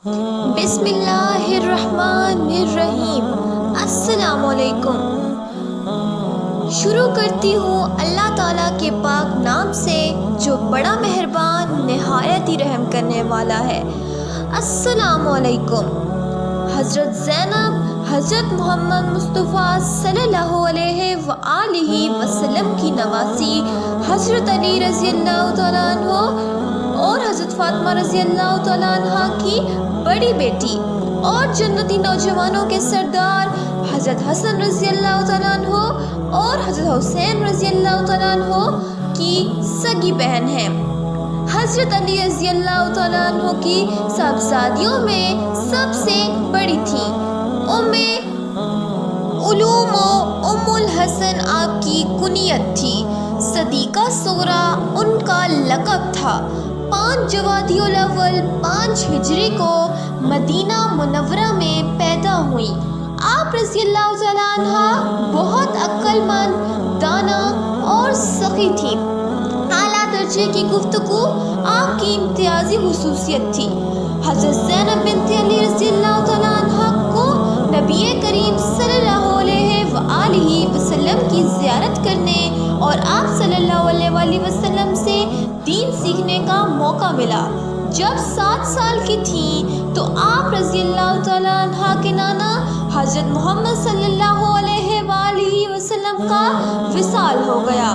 بسم اللہ الرحمن الرحیم۔ السلام علیکم۔ شروع کرتی ہوں اللہ تعالیٰ کے پاک نام سے جو بڑا مہربان نہایت ہی رحم کرنے والا ہے۔ السلام علیکم۔ حضرت زینب حضرت محمد مصطفیٰ صلی اللہ علیہ وآلہ وسلم کی نواسی حضرت علی رضی اللہ تعالیٰ عنہ اور حضرت فاطمہ رضی اللہ تعالیٰ عنہ کی بڑی بیٹی اور جنتی نوجوانوں کے سردار حضرت حسن رضی اللہ تعالیٰ عنہ اور حضرت حسین رضی اللہ تعالیٰ عنہ کی سگی بہن ہیں۔ حضرت علی رضی اللہ تعالیٰ عنہ کی صاحبزادیوں میں سب سے بڑی تھی۔ ام علوم و ام الحسن آپ کی کنیت تھی۔ صدیقہ صغریٰ ان کا لقب تھا۔ 5 جوادی الاول 5 ہجری کو مدینہ منورہ میں پیدا ہوئی۔ آپ رضی اللہ تعالیٰ عنہ بہت عقل مند، دانا اور سخی تھی۔ اعلیٰ درجے کی گفتگو آپ کی امتیازی خصوصیت تھی۔ حضرت زینب بنت علی رضی اللہ تعالیٰ عنہ کو نبی کریم صلی اللہ علیہ وآلہ وسلم کی زیارت کرنے اور آپ صلی اللہ علیہ وآلہ وسلم سے دین سیکھنے کا موقع ملا۔ جب 7 سال کی تھیں تو آپ رضی اللہ تعالیٰ عنہ کے نانا حضرت محمد صلی اللہ علیہ وآلہ وسلم کا وصال ہو گیا۔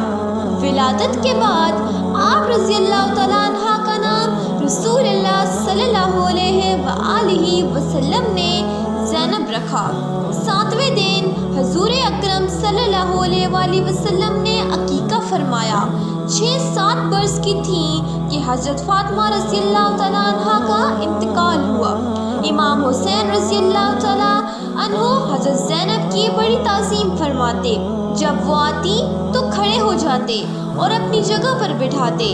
ولادت کے بعد آپ رضی اللہ تعالیٰ عنہ کا نام رسول اللہ صلی اللہ علیہ وآلہ وسلم نے زینب رکھا۔ 7ویں دن حضور اکرم صلی اللہ علیہ وآلہ وسلم نے عقیقہ فرمایا۔ 6-7 برس کی تھیں کہ حضرت فاطمہ رضی اللہ تعالیٰ عنہ کا انتقال ہوا۔ امام حسین رضی اللہ تعالیٰ عنہ حضرت زینب کی بڑی تعظیم فرماتے۔ جب وہ آتی تو کھڑے ہو جاتے اور اپنی جگہ پر بٹھاتے۔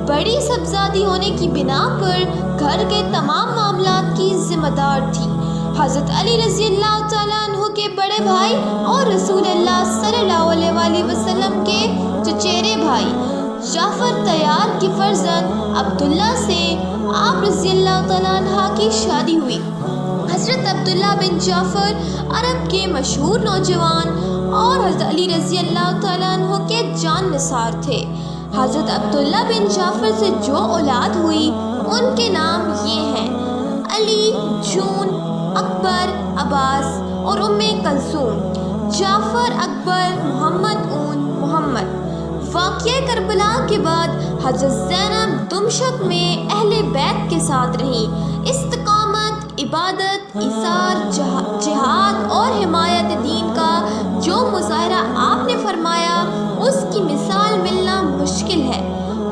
بڑی صاحبزادی ہونے کی بنا پر گھر کے تمام معاملات کی ذمہ دار تھی۔ حضرت علی رضی اللہ تعالیٰ عنہ کے بڑے بھائی اور رسول اللہ صلی اللہ علیہ وآلہ وسلم کے چچیرے بھائی جعفر طیار کی فرزند عبداللہ سے آپ رضی اللہ تعالیٰ عنہ کی شادی ہوئی۔ حضرت عبداللہ بن جعفر عرب کے مشہور نوجوان اور حضرت علی رضی اللہ تعالیٰ عنہ کے جان نثار تھے۔ حضرت عبداللہ بن جعفر سے جو اولاد ہوئی ان کے نام یہ ہیں: علی، جون، اکبر، عباس اور ام کلثوم۔ جعفر، اکبر، محمد اون، محمد۔ واقعہ کربلا کے بعد حضرت زینب دمشق میں اہل بیت کے ساتھ رہیں۔ استقامت، عبادت، ایثار، جہاد اور حمایت دین کا جو مظاہرہ آپ نے فرمایا اس کی مثال ملنا مشکل ہے۔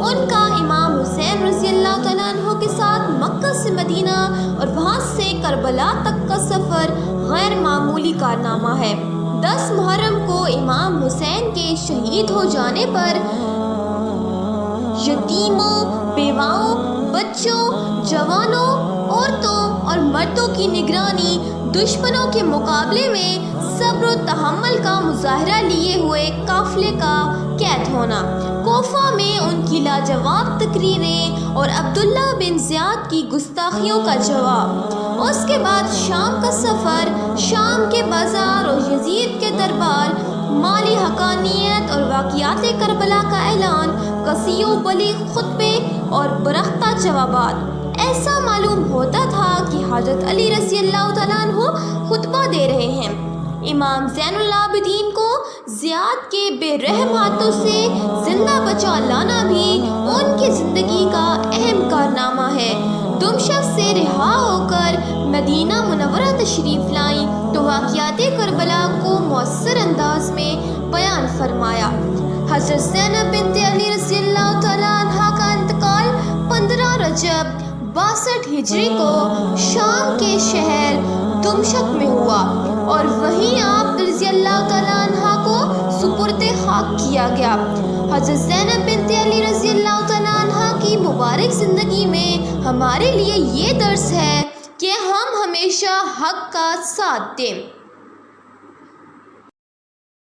ان کا امام حسین رضی اللہ تعالیٰ عنہ کے ساتھ مکہ سے مدینہ اور وہاں سے کربلا تک کا سفر غیر معمولی کارنامہ ہے۔ 10 محرم کو امام حسین کے شہید ہو جانے پر یتیموں، بیواؤں، بچوں، جوانوں، عورتوں اور مردوں کی نگرانی، دشمنوں کے مقابلے میں صبر و تحمل کا مظاہرہ لیے ہوئے قافلے کا قید ہونا، کوفہ میں ان کی لاجواب تقریریں اور عبداللہ بن زیاد کی گستاخیوں کا جواب، اس کے بعد شام کا سفر، شام کے بازار اور یزید کے دربار، مالی حقانیت اور واقعات کربلا کا اعلان، قصیح و بلیغ خطبے اور برختہ جوابات۔ ایسا معلوم ہوتا تھا کہ حضرت علی رضی اللہ تعالیٰ عنہ خطبہ دے رہے ہیں۔ امام زین العابدین کو زیاد کے بے رحم ہاتھوں سے زندہ بچا لانا بھی ان کی زندگی کا اہم کارنامہ ہے۔ دمشق سے رہا ہو کر مدینہ منورہ تشریف لائیں تو واقعات کربلا کو مؤثر انداز میں بیان فرمایا۔ حضرت زینب بنت علی رضی اللہ تعالیٰ عنہ کا انتقال 15 رجب 62 ہجری کو شام کے شہر دمشق میں ہوا اور وہیں آپ رضی اللہ تعالیٰ عنہ کو سپرد خاک کیا گیا۔ حضرت زینب بنت علی رضی اللہ تعالیٰ عنہ کی مبارک زندگی میں ہمارے لیے یہ درس ہے کہ ہم ہمیشہ حق کا ساتھ دیں۔